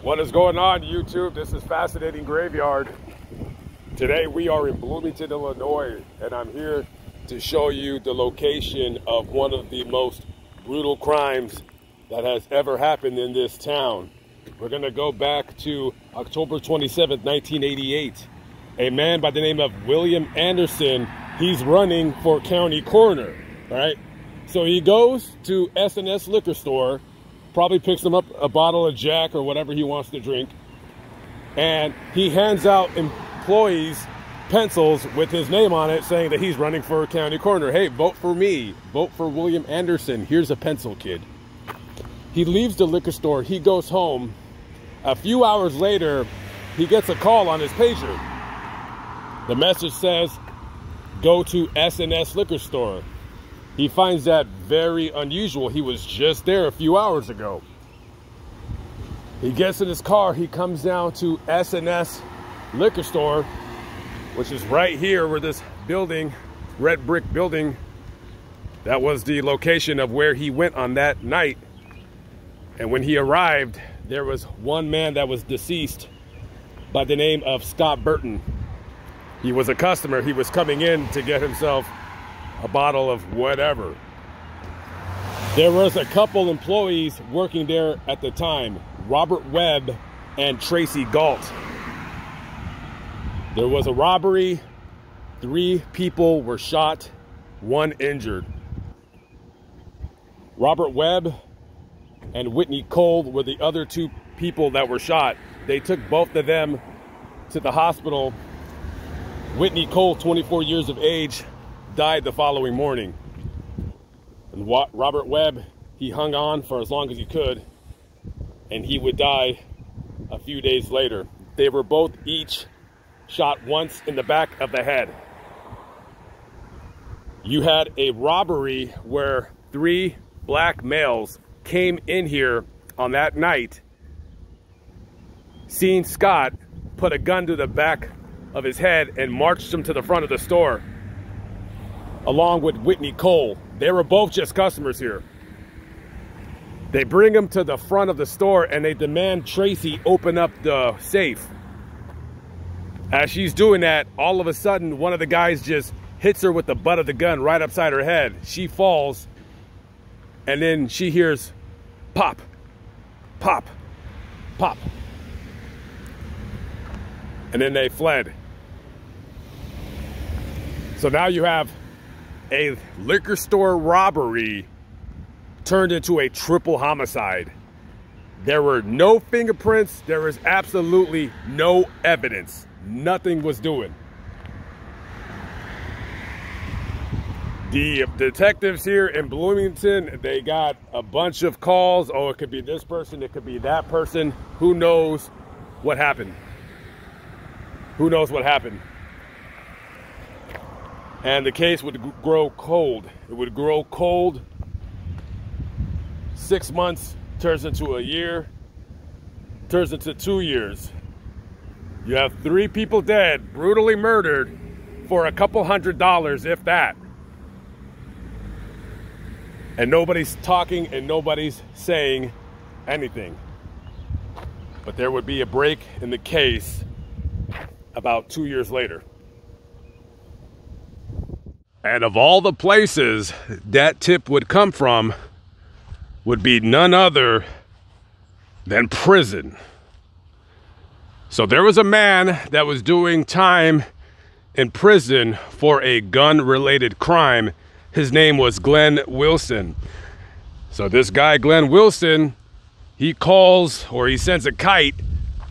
What is going on, YouTube? This is Fascinating Graveyard. Today we are in Bloomington, Illinois, and I'm here to show you the location of one of the most brutal crimes that has ever happened in this town. We're gonna go back to October 27th, 1988. A man by the name of William Anderson, he's running for county coroner, all right? So he goes to S&S liquor store, probably picks him up a bottle of Jack or whatever he wants to drink, and he hands out employees pencils with his name on it saying that he's running for county coroner. Hey, vote for me. Vote for William Anderson. Here's a pencil, kid. He leaves the liquor store. He goes home. A few hours later, he gets a call on his pager. The message says, go to S&S liquor store. He finds that very unusual. He was just there a few hours ago. He gets in his car. He comes down to S&S liquor store, which is right here where this building, red brick building, that was the location of where he went on that night. And when he arrived, there was one man that was deceased by the name of Scott Burton. He was a customer. He was coming in to get himself a bottle of whatever. There was a couple employees working there at the time, Robert Webb and Tracy Galt. There was a robbery. 3 people were shot, 1 injured. Robert Webb and Whitney Cole were the other 2 people that were shot. They took both of them to the hospital. Whitney Cole, 24 years of age, died the following morning. And Robert Webb, he hung on for as long as he could, and he would die a few days later. They were both each shot once in the back of the head. You had a robbery where 3 black males came in here on that night, seen Scott, put a gun to the back of his head and marched him to the front of the store, along with Whitney Cole. They were both just customers here. They bring him to the front of the store and they demand Tracy open up the safe. As she's doing that, all of a sudden, one of the guys just hits her with the butt of the gun right upside her head. She falls, and then she hears pop, pop, pop. And then they fled. So now you have a liquor store robbery turned into a triple homicide. There were no fingerprints. There was absolutely no evidence. Nothing was doing. The detectives here in Bloomington, they got a bunch of calls. Oh, it could be this person, it could be that person. Who knows what happened? Who knows what happened? And the case would grow cold. It would grow cold. 6 months turns into a year, turns into 2 years. You have 3 people dead, brutally murdered for a couple $100s, if that. And nobody's talking and nobody's saying anything. But there would be a break in the case about 2 years later. And of all the places that tip would come from would be none other than prison. So there was a man that was doing time in prison for a gun-related crime. His name was Glenn Wilson. So this guy, Glenn Wilson, he calls, or he sends a kite,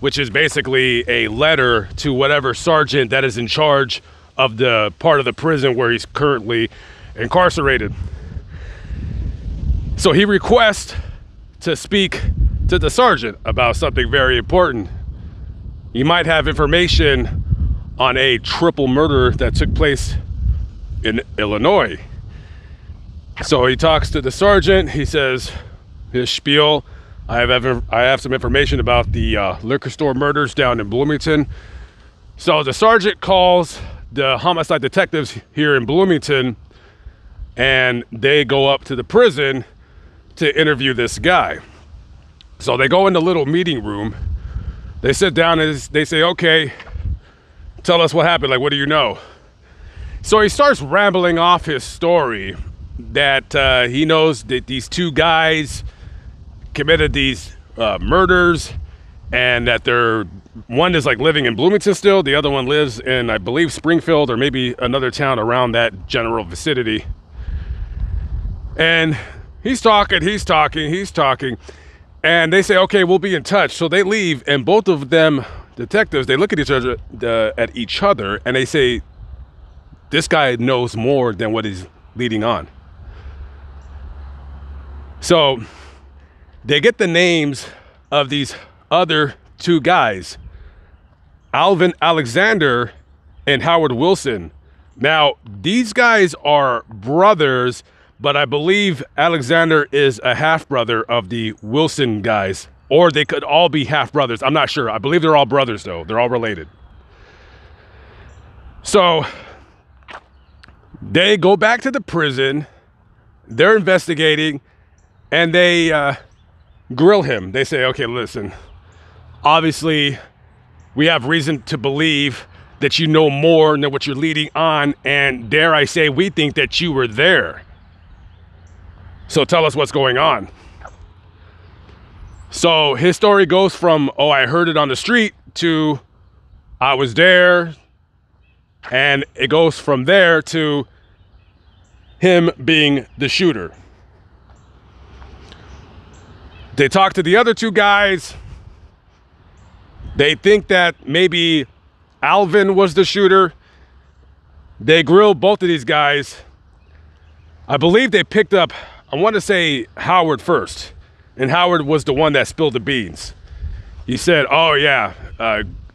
which is basically a letter to whatever sergeant that is in charge of the part of the prison where he's currently incarcerated. So he requests to speak to the sergeant about something very important. He might have information on a triple murder that took place in Illinois. So he talks to the sergeant. He says his spiel. I have some information about the liquor store murders down in Bloomington. So the sergeant calls the homicide detectives here in Bloomington, and they go up to the prison to interview this guy. So they go in the little meeting room They sit down and they say, okay, tell us what happened. Like, what do you know? So he starts rambling off his story that he knows that these two guys committed these murders, and that one is like living in Bloomington still, the other one lives in, I believe, Springfield or maybe another town around that general vicinity. And he's talking, and they say, okay, we'll be in touch. So they leave, and both of them detectives, they look at each other and they say, this guy knows more than what he's leading on. So they get the names of these other two guys, Alvin Alexander and Howard Wilson. Now, these guys are brothers, but I believe Alexander is a half-brother of the Wilson guys, or they could all be half-brothers. I'm not sure. I believe they're all brothers, though. They're all related. So they go back to the prison. They're investigating, and they grill him. They say, okay, listen, obviously we have reason to believe that you know more than what you're leading on, and dare I say, we think that you were there. So tell us what's going on. So his story goes from, oh, I heard it on the street, to I was there, and it goes from there to him being the shooter. They talk to the other two guys. They think that maybe Alvin was the shooter. They grilled both of these guys. I believe they picked up, I want to say, Howard first. And Howard was the one that spilled the beans. He said, oh yeah,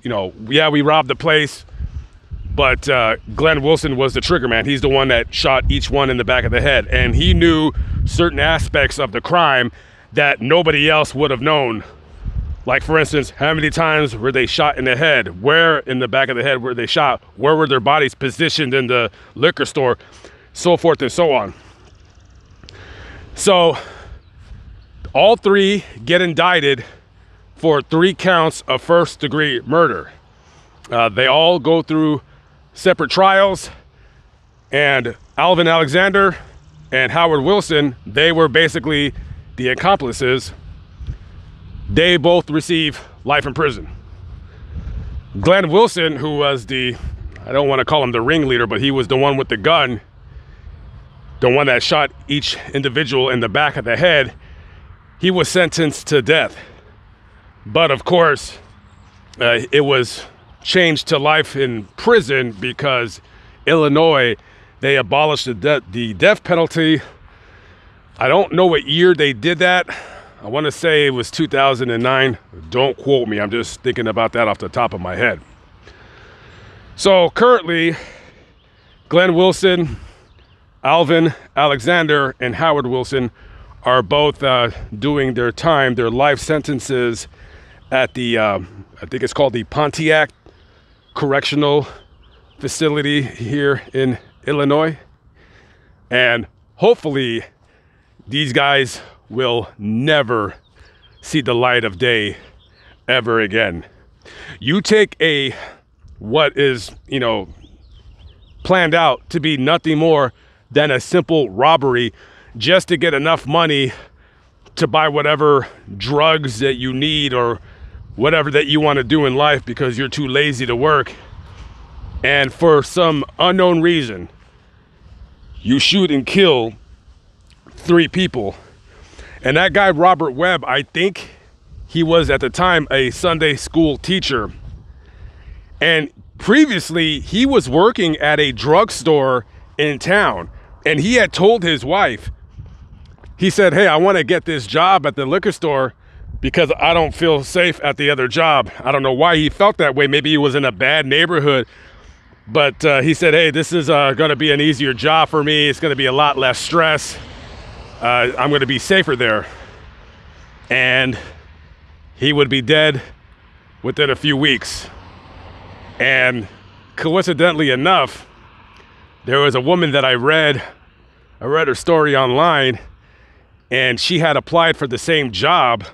we robbed the place, but Glenn Wilson was the trigger man. He's the one that shot each one in the back of the head. And he knew certain aspects of the crime that nobody else would have known. Like, for instance, how many times were they shot in the head? Where in the back of the head were they shot? Where were their bodies positioned in the liquor store? So forth and so on. So all three get indicted for 3 counts of first-degree murder. They all go through separate trials, and Alvin Alexander and Howard Wilson, they were basically the accomplices. They both receive life in prison. Glenn Wilson, who was I don't want to call him the ringleader, but he was the one with the gun, the one that shot each individual in the back of the head, he was sentenced to death. But of course, it was changed to life in prison because Illinois, they abolished the death penalty. I don't know what year they did that. I want to say it was 2009. Don't quote me. I'm just thinking about that off the top of my head. So currently, Glenn Wilson, Alvin Alexander, and Howard Wilson are both doing their time, their life sentences at the, I think it's called the Pontiac Correctional Facility here in Illinois. And hopefully these guys will never see the light of day ever again. You take what is, planned out to be nothing more than a simple robbery just to get enough money to buy whatever drugs that you need or whatever that you want to do in life because you're too lazy to work. And for some unknown reason, you shoot and kill 3 people. And that guy, Robert Webb, I think he was at the time a Sunday school teacher. And previously, he was working at a drugstore in town. And he had told his wife, he said, hey, I want to get this job at the liquor store because I don't feel safe at the other job. I don't know why he felt that way. Maybe he was in a bad neighborhood. But he said, hey, this is going to be an easier job for me. It's going to be a lot less stress. I'm going to be safer there. And he would be dead within a few weeks. And coincidentally enough, there was a woman that I read her story online, and she had applied for the same job,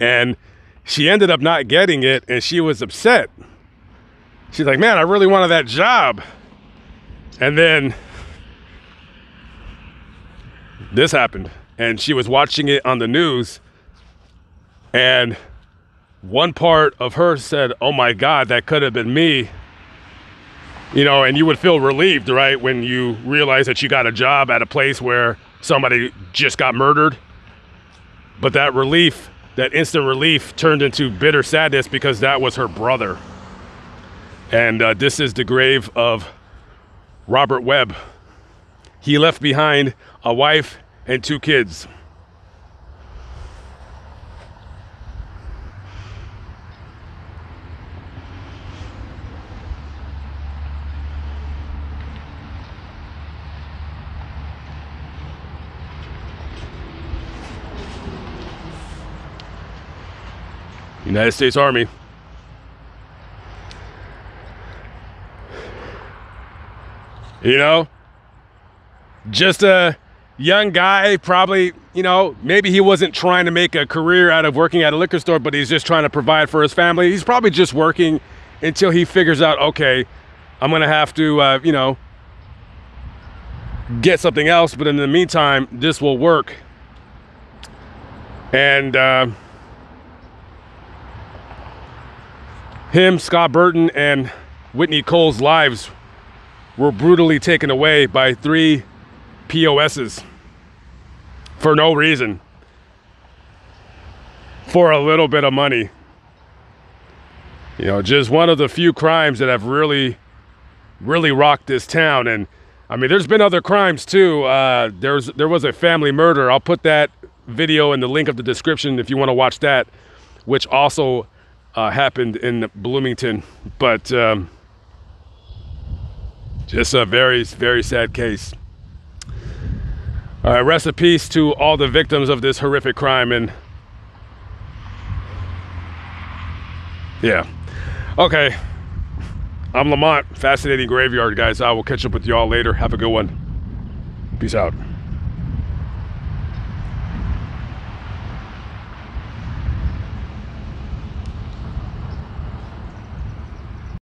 and she ended up not getting it, and she was upset. She's like, man, I really wanted that job. And then this happened, and she was watching it on the news, and one part of her said, oh my God, that could have been me. You know, and you would feel relieved, right, when you realize that you got a job at a place where somebody just got murdered. But that relief, that instant relief, turned into bitter sadness because that was her brother. And this is the grave of Robert Webb. He left behind a wife and 2 kids. United States Army. You know, just a young guy, probably, you know, maybe he wasn't trying to make a career out of working at a liquor store, but he's just trying to provide for his family. He's probably just working until he figures out, okay, I'm going to have to, you know, get something else. But in the meantime, this will work. And him, Scott Burton, and Whitney Cole's lives were brutally taken away by 3 POSs for no reason, for a little bit of money. You know, just one of the few crimes that have really rocked this town. And I mean, there's been other crimes too. There was a family murder. I'll put that video in the link of the description if you want to watch that, which also happened in Bloomington. But just a very sad case. All right, rest in peace to all the victims of this horrific crime. And yeah, okay, I'm Lamont, Fascinating Graveyard, guys. I will catch up with you all later. Have a good one. Peace out.